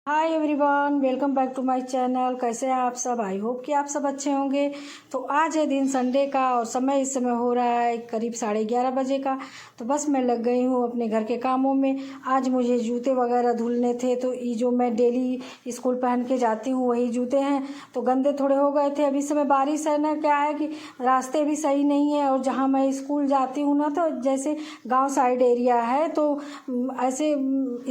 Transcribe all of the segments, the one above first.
Hi everyone, welcome back to my channel. कैसे हैं आप सब? आई होप कि आप सब अच्छे होंगे। तो आज है दिन संडे का और समय इस समय हो रहा है करीब 11:30 बजे का। तो बस मैं लग गई हूँ अपने घर के कामों में। आज मुझे जूते वगैरह धुलने थे, तो ये जो मैं डेली स्कूल पहन के जाती हूँ वही जूते हैं, तो गंदे थोड़े हो गए थे। अभी समय बारिश है ना, क्या है कि रास्ते भी सही नहीं है, और जहाँ मैं स्कूल जाती हूँ ना, तो जैसे गाँव साइड एरिया है, तो ऐसे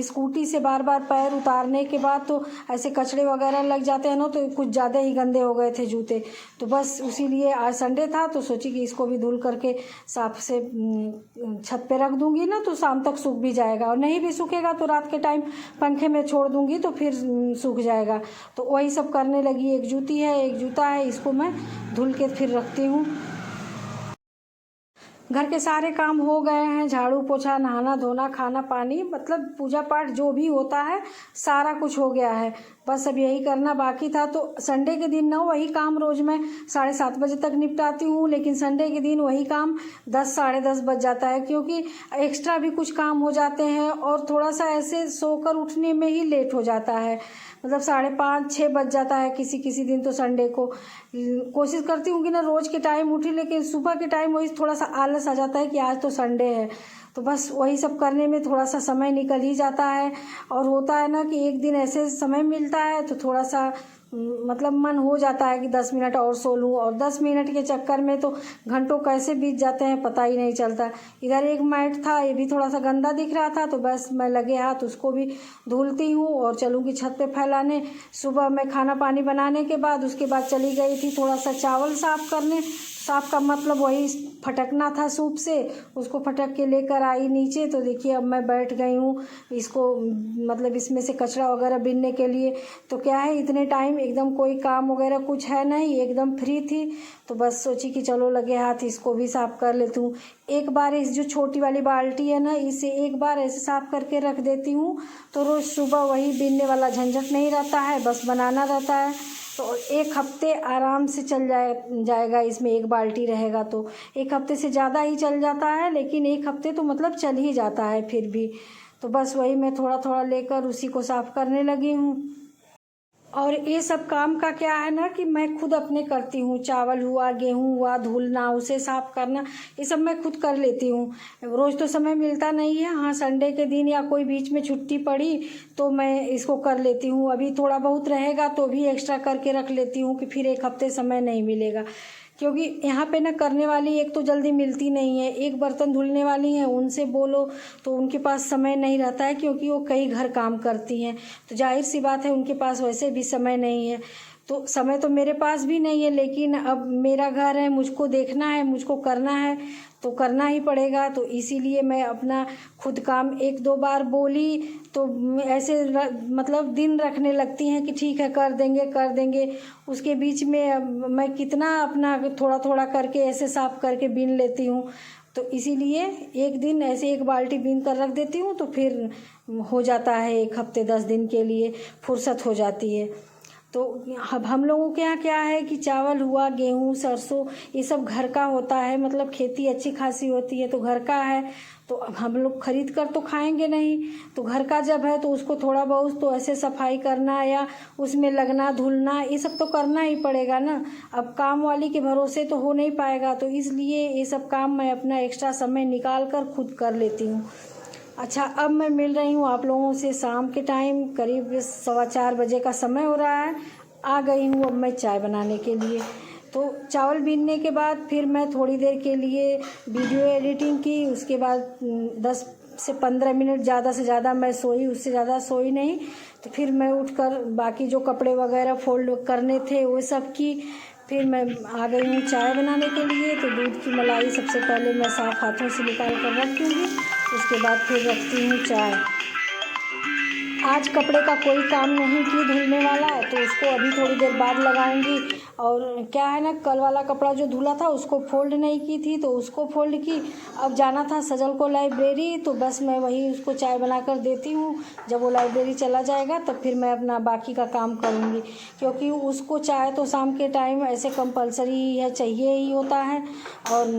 स्कूटी से बार बार पैर उतारने के बाद तो ऐसे कचड़े वगैरह लग जाते हैं ना, तो कुछ ज़्यादा ही गंदे हो गए थे जूते। तो बस उसी लिए आज संडे था, तो सोची कि इसको भी धुल करके साफ से छत पे रख दूंगी ना, तो शाम तक सूख भी जाएगा, और नहीं भी सूखेगा तो रात के टाइम पंखे में छोड़ दूंगी तो फिर सूख जाएगा। तो वही सब करने लगी। एक जूती है, एक जूता है, इसको मैं धुल के फिर रखती हूँ। घर के सारे काम हो गए हैं, झाड़ू पोछा, नहाना धोना, खाना पानी, मतलब पूजा पाठ जो भी होता है सारा कुछ हो गया है। बस अब यही करना बाकी था। तो संडे के दिन ना वही काम रोज मैं 7:30 बजे तक निपटाती हूँ, लेकिन संडे के दिन वही काम 10 साढ़े 10 बज जाता है, क्योंकि एक्स्ट्रा भी कुछ काम हो जाते हैं, और थोड़ा सा ऐसे सोकर उठने में ही लेट हो जाता है। मतलब 5:30-6 बज जाता है किसी किसी दिन। तो संडे को कोशिश करती हूँ कि ना रोज के टाइम उठी, लेकिन सुबह के टाइम वही थोड़ा सा आलस आ जाता है कि आज तो संडे है। तो बस वही सब करने में थोड़ा सा समय निकल ही जाता है। और होता है ना कि एक दिन ऐसे समय मिलता है तो थोड़ा सा मतलब मन हो जाता है कि 10 मिनट और सो लूँ, और 10 मिनट के चक्कर में तो घंटों कैसे बीत जाते हैं पता ही नहीं चलता। इधर एक मैट था, ये भी थोड़ा सा गंदा दिख रहा था, तो बस मैं लगे हाथ उसको भी धुलती हूँ और चलूँगी छत पे फैलाने। सुबह मैं खाना पानी बनाने के बाद उसके बाद चली गई थी थोड़ा सा चावल साफ़ करने। साफ़ का मतलब वही फटकना था सूप से, उसको फटक के लेकर आई नीचे। तो देखिए अब मैं बैठ गई हूँ इसको, मतलब इसमें से कचरा वगैरह बीनने के लिए। तो क्या है, इतने टाइम एकदम कोई काम वगैरह कुछ है नहीं, एकदम फ्री थी, तो बस सोची कि चलो लगे हाथ इसको भी साफ़ कर लेती हूँ। एक बार इस जो छोटी वाली बाल्टी है ना, इसे एक बार ऐसे साफ़ करके रख देती हूँ, तो रोज़ सुबह वही बीनने वाला झंझट नहीं रहता है, बस बनाना रहता है। तो एक हफ्ते आराम से चल जाएगा इसमें, एक बाल्टी रहेगा तो। एक हफ्ते से ज़्यादा ही चल जाता है, लेकिन एक हफ्ते तो मतलब चल ही जाता है फिर भी। तो बस वही मैं थोड़ा थोड़ा लेकर उसी को साफ़ करने लगी हूँ। और ये सब काम का क्या है ना कि मैं खुद अपने करती हूँ। चावल हुआ, गेहूँ हुआ, धुलना, उसे साफ करना, ये सब मैं खुद कर लेती हूँ। रोज़ तो समय मिलता नहीं है, हाँ संडे के दिन या कोई बीच में छुट्टी पड़ी तो मैं इसको कर लेती हूँ। अभी थोड़ा बहुत रहेगा तो भी एक्स्ट्रा करके रख लेती हूँ कि फिर एक हफ्ते समय नहीं मिलेगा, क्योंकि यहाँ पे ना करने वाली एक तो जल्दी मिलती नहीं है। एक बर्तन धुलने वाली हैं, उनसे बोलो तो उनके पास समय नहीं रहता है, क्योंकि वो कई घर काम करती हैं, तो जाहिर सी बात है उनके पास वैसे भी समय नहीं है। तो समय तो मेरे पास भी नहीं है, लेकिन अब मेरा घर है, मुझको देखना है, मुझको करना है, तो करना ही पड़ेगा। तो इसीलिए मैं अपना खुद काम एक दो बार बोली तो ऐसे मतलब दिन रखने लगती हैं कि ठीक है कर देंगे कर देंगे। उसके बीच में अब मैं कितना अपना थोड़ा थोड़ा करके ऐसे साफ करके बीन लेती हूँ। तो इसीलिए एक दिन ऐसे एक बाल्टी बीन कर रख देती हूँ, तो फिर हो जाता है एक हफ्ते 10 दिन के लिए फुर्सत हो जाती है। तो अब हम लोगों के यहाँ क्या है कि चावल हुआ, गेहूँ, सरसों, ये सब घर का होता है, मतलब खेती अच्छी खासी होती है तो घर का है। तो अब हम लोग खरीद कर तो खाएंगे नहीं, तो घर का जब है तो उसको थोड़ा बहुत तो ऐसे सफाई करना या उसमें लगना धुलना ये सब तो करना ही पड़ेगा ना। अब काम वाली के भरोसे तो हो नहीं पाएगा, तो इसलिए ये सब काम मैं अपना एक्स्ट्रा समय निकाल कर खुद कर लेती हूँ। अच्छा, अब मैं मिल रही हूँ आप लोगों से शाम के टाइम, करीब 4:15 बजे का समय हो रहा है। आ गई हूँ अब मैं चाय बनाने के लिए। तो चावल बीनने के बाद फिर मैं थोड़ी देर के लिए वीडियो एडिटिंग की, उसके बाद 10 से 15 मिनट ज़्यादा से ज़्यादा मैं सोई, उससे ज़्यादा सोई नहीं। तो फिर मैं उठकर बाकी जो कपड़े वगैरह फोल्ड करने थे वो सब की। फिर मैं आ गई हूँ चाय बनाने के लिए। तो दूध की मलाई सबसे पहले मैं साफ़ हाथों से निकाल कर रख दूँगी, उसके बाद फिर रखती हूँ चाय। आज कपड़े का कोई काम नहीं की धुलने वाला, तो उसको अभी थोड़ी देर बाद लगाऊंगी। और क्या है ना, कल वाला कपड़ा जो धुला था उसको फोल्ड नहीं की थी तो उसको फोल्ड की। अब जाना था सजल को लाइब्रेरी, तो बस मैं वही उसको चाय बना कर देती हूँ। जब वो लाइब्रेरी चला जाएगा तब फिर मैं अपना बाकी का काम करूँगी, क्योंकि उसको चाय तो शाम के टाइम ऐसे कंपलसरी है, चाहिए ही होता है। और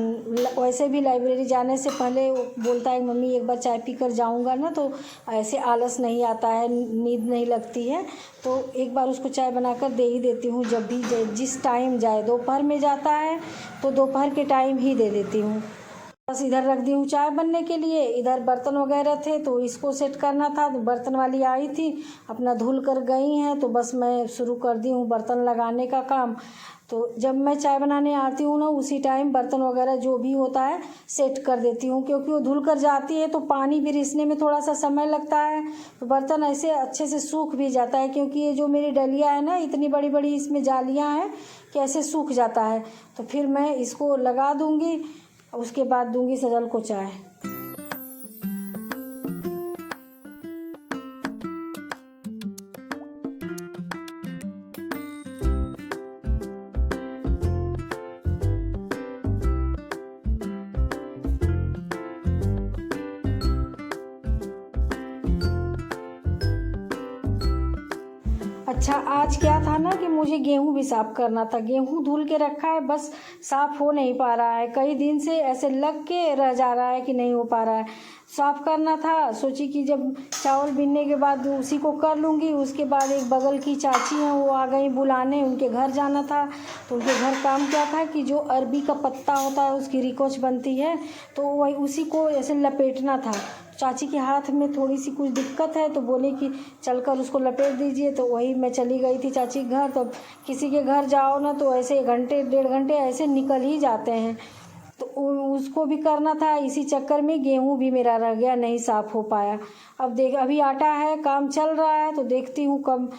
वैसे भी लाइब्रेरी जाने से पहले वो बोलता है मम्मी एक बार चाय पी कर जाऊँगा ना, तो ऐसे आलस नहीं आता है, नींद नहीं लगती है। तो एक बार उसको चाय बनाकर दे ही देती हूँ जब भी जिस टाइम जाए। दोपहर में जाता है तो दोपहर के टाइम ही दे देती हूँ। बस इधर रख दी हूँ चाय बनने के लिए, इधर बर्तन वगैरह थे तो इसको सेट करना था। तो बर्तन वाली आई थी, अपना धुल कर गई हैं, तो बस मैं शुरू कर दी हूँ बर्तन लगाने का काम। तो जब मैं चाय बनाने आती हूँ ना, उसी टाइम बर्तन वगैरह जो भी होता है सेट कर देती हूँ, क्योंकि वो धुल कर जाती है तो पानी भी रिसने में थोड़ा सा समय लगता है। तो बर्तन ऐसे अच्छे से सूख भी जाता है, क्योंकि ये जो मेरी डलिया है ना, इतनी बड़ी बड़ी इसमें जालियाँ हैं कि ऐसे सूख जाता है। तो फिर मैं इसको लगा दूँगी, उसके बाद दूँगी सजल को चाय। अच्छा, आज क्या था ना कि मुझे गेहूं भी साफ़ करना था। गेहूं धुल के रखा है, बस साफ़ हो नहीं पा रहा है, कई दिन से ऐसे लग के रह जा रहा है कि नहीं हो पा रहा है। साफ़ करना था, सोची कि जब चावल बीनने के बाद उसी को कर लूँगी। उसके बाद एक बगल की चाची हैं, वो आ गई बुलाने, उनके घर जाना था। तो उनके घर काम क्या था कि जो अरबी का पत्ता होता है उसकी रिकोच बनती है, तो वही उसी को ऐसे लपेटना था। चाची के हाथ में थोड़ी सी कुछ दिक्कत है, तो बोले कि चलकर उसको लपेट दीजिए। तो वही मैं चली गई थी चाची के घर। तो किसी के घर जाओ ना तो ऐसे घंटे डेढ़ घंटे ऐसे निकल ही जाते हैं, तो उसको भी करना था। इसी चक्कर में गेहूं भी मेरा रह गया, नहीं साफ़ हो पाया। अब देख, अभी आटा है, काम चल रहा है, तो देखती हूँ कब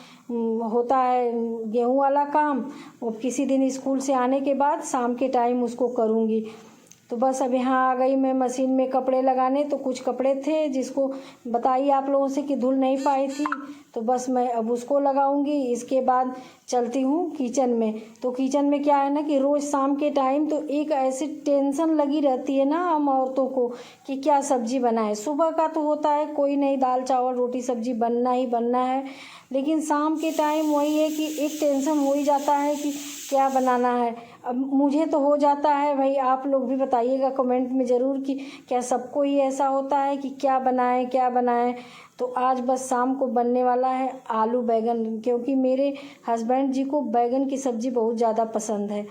होता है गेहूं वाला काम। वो किसी दिन स्कूल से आने के बाद शाम के टाइम उसको करूँगी। तो बस अब यहाँ आ गई मैं मशीन में कपड़े लगाने। तो कुछ कपड़े थे जिसको बताई आप लोगों से कि धुल नहीं पाई थी, तो बस मैं अब उसको लगाऊंगी। इसके बाद चलती हूँ किचन में। तो किचन में क्या है ना कि रोज़ शाम के टाइम तो एक ऐसी टेंशन लगी रहती है ना हम औरतों को कि क्या सब्जी बनाए। सुबह का तो होता है कोई नहीं, दाल चावल रोटी सब्जी बनना ही बनना है, लेकिन शाम के टाइम वही है कि एक टेंशन हो ही जाता है कि क्या बनाना है। अब मुझे तो हो जाता है भाई, आप लोग भी बताइएगा कमेंट में ज़रूर कि क्या सबको ही ऐसा होता है कि क्या बनाएं क्या बनाएं। तो आज बस शाम को बनने वाला है आलू बैगन, क्योंकि मेरे हस्बैंड जी को बैगन की सब्ज़ी बहुत ज़्यादा पसंद है।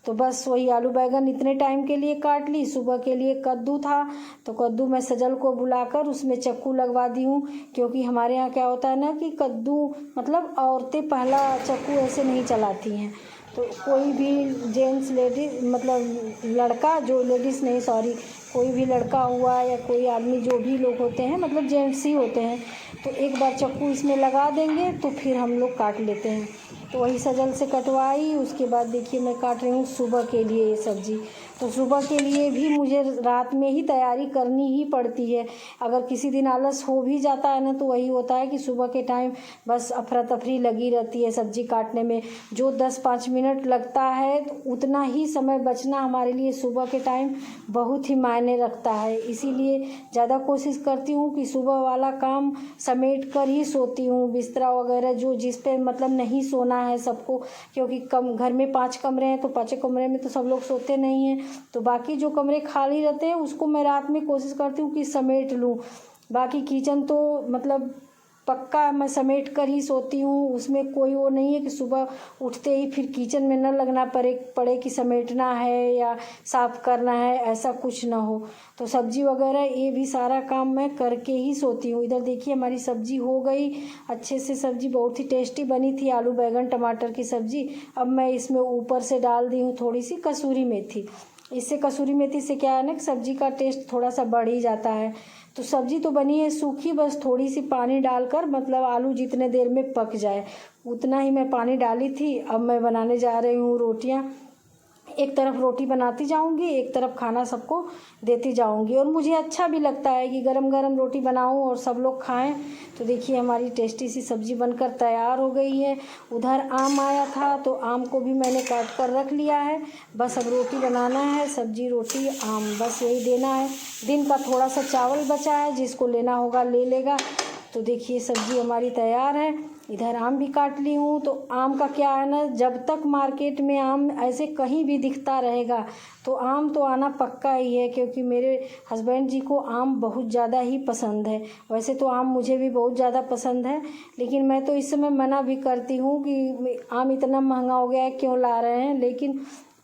तो बस वही आलू बैगन इतने टाइम के लिए काट ली। सुबह के लिए कद्दू था, तो कद्दू मैं सजल को बुलाकर उसमें चक्कू लगवा दी हूँ, क्योंकि हमारे यहाँ क्या होता है ना कि कद्दू मतलब औरतें पहला चक्कू ऐसे नहीं चलाती हैं। तो कोई भी जेंट्स लेडीज मतलब लड़का, जो लेडीज़ नहीं सॉरी, कोई भी लड़का हुआ या कोई आदमी, जो भी लोग होते हैं मतलब जेंट्स ही होते हैं, तो एक बार चक्कू इसमें लगा देंगे तो फिर हम लोग काट लेते हैं। तो वही सजल से कटवाई। उसके बाद देखिए मैं काट रही हूँ सुबह के लिए ये सब्ज़ी। तो सुबह के लिए भी मुझे रात में ही तैयारी करनी ही पड़ती है। अगर किसी दिन आलस हो भी जाता है ना, तो वही होता है कि सुबह के टाइम बस अफरा तफरी लगी रहती है सब्ज़ी काटने में। जो 10-5 मिनट लगता है तो उतना ही समय बचना हमारे लिए सुबह के टाइम बहुत ही मायने रखता है। इसीलिए ज़्यादा कोशिश करती हूँ कि सुबह वाला काम समेट कर ही सोती हूँ। बिस्तरा वगैरह जो जिस पे मतलब नहीं सोना है सबको, क्योंकि कम घर में 5 कमरे हैं, तो 5 कमरे में तो सब लोग सोते नहीं हैं, तो बाकी जो कमरे खाली रहते हैं उसको मैं रात में कोशिश करती हूँ कि समेट लूँ। बाकी किचन तो मतलब पक्का मैं समेट कर ही सोती हूँ, उसमें कोई वो नहीं है कि सुबह उठते ही फिर किचन में न लगना पड़े कि समेटना है या साफ़ करना है, ऐसा कुछ ना हो। तो सब्ज़ी वगैरह ये भी सारा काम मैं करके ही सोती हूँ। इधर देखिए हमारी सब्ज़ी हो गई अच्छे से। सब्ज़ी बहुत ही टेस्टी बनी थी, आलू बैगन टमाटर की सब्ज़ी। अब मैं इसमें ऊपर से डाल दी हूँ थोड़ी सी कसूरी मेथी। इससे कसूरी मेथी से क्या है ना कि सब्ज़ी का टेस्ट थोड़ा सा बढ़ ही जाता है। तो सब्ज़ी तो बनी है सूखी, बस थोड़ी सी पानी डालकर मतलब आलू जितने देर में पक जाए उतना ही मैं पानी डाली थी। अब मैं बनाने जा रही हूँ रोटियाँ। एक तरफ रोटी बनाती जाऊंगी, एक तरफ खाना सबको देती जाऊंगी। और मुझे अच्छा भी लगता है कि गरम गरम रोटी बनाऊं और सब लोग खाएं। तो देखिए हमारी टेस्टी सी सब्ज़ी बनकर तैयार हो गई है। उधर आम आया था तो आम को भी मैंने काट कर रख लिया है। बस अब रोटी बनाना है, सब्जी रोटी आम बस यही देना है। दिन का थोड़ा सा चावल बचा है, जिसको लेना होगा ले लेगा। तो देखिए सब्ज़ी हमारी तैयार है। इधर आम भी काट ली हूँ। तो आम का क्या है ना, जब तक मार्केट में आम ऐसे कहीं भी दिखता रहेगा तो आम तो आना पक्का ही है, क्योंकि मेरे हस्बैंड जी को आम बहुत ज़्यादा ही पसंद है। वैसे तो आम मुझे भी बहुत ज़्यादा पसंद है, लेकिन मैं तो इस समय मना भी करती हूँ कि आम इतना महंगा हो गया है, क्यों ला रहे हैं। लेकिन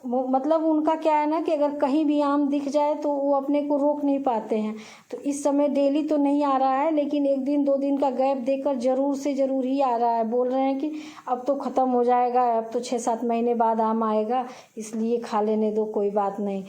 मतलब उनका क्या है ना कि अगर कहीं भी आम दिख जाए तो वो अपने को रोक नहीं पाते हैं। तो इस समय डेली तो नहीं आ रहा है, लेकिन एक दिन 2 दिन का गैप देकर ज़रूर से ज़रूर ही आ रहा है। बोल रहे हैं कि अब तो ख़त्म हो जाएगा, अब तो 6-7 महीने बाद आम आएगा, इसलिए खा लेने दो, कोई बात नहीं।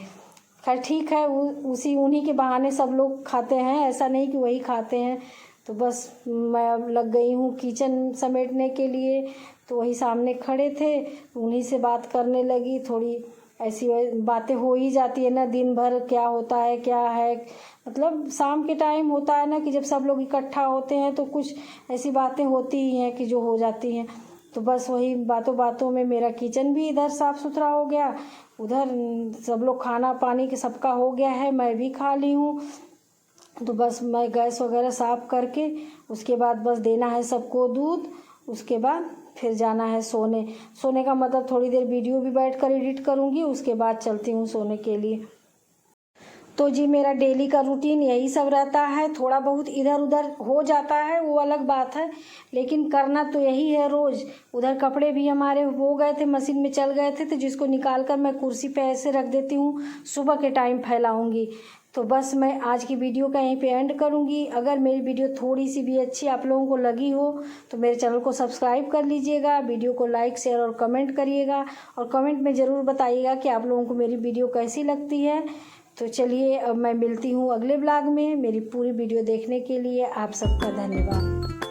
खैर ठीक है, उन्हीं के बहाने सब लोग खाते हैं, ऐसा नहीं कि वही खाते हैं। तो बस मैं अब लग गई हूँ किचन समेटने के लिए। तो वही सामने खड़े थे, उन्हीं से बात करने लगी। थोड़ी ऐसी बातें हो ही जाती है ना, दिन भर क्या होता है क्या है। मतलब शाम के टाइम होता है ना कि जब सब लोग इकट्ठा होते हैं तो कुछ ऐसी बातें होती ही हैं कि जो हो जाती हैं। तो बस वही बातों बातों में मेरा किचन भी इधर साफ़ सुथरा हो गया, उधर सब लोग खाना पानी के सबका हो गया है, मैं भी खा ली हूँ। तो बस मैं गैस वगैरह साफ़ करके उसके बाद बस देना है सबको दूध। उसके बाद फिर जाना है सोने का मतलब थोड़ी देर वीडियो भी बैठकर एडिट करूँगी, उसके बाद चलती हूँ सोने के लिए। तो जी मेरा डेली का रूटीन यही सब रहता है। थोड़ा बहुत इधर उधर हो जाता है वो अलग बात है, लेकिन करना तो यही है रोज़। उधर कपड़े भी हमारे हो गए थे, मशीन में चल गए थे, तो जिसको निकाल कर मैं कुर्सी पे ऐसे रख देती हूँ, सुबह के टाइम फैलाऊँगी। तो बस मैं आज की वीडियो का यहीं पे एंड करूँगी। अगर मेरी वीडियो थोड़ी सी भी अच्छी आप लोगों को लगी हो तो मेरे चैनल को सब्सक्राइब कर लीजिएगा, वीडियो को लाइक शेयर और कमेंट करिएगा, और कमेंट में ज़रूर बताइएगा कि आप लोगों को मेरी वीडियो कैसी लगती है। तो चलिए अब मैं मिलती हूँ अगले ब्लॉग में। मेरी पूरी वीडियो देखने के लिए आप सबका धन्यवाद।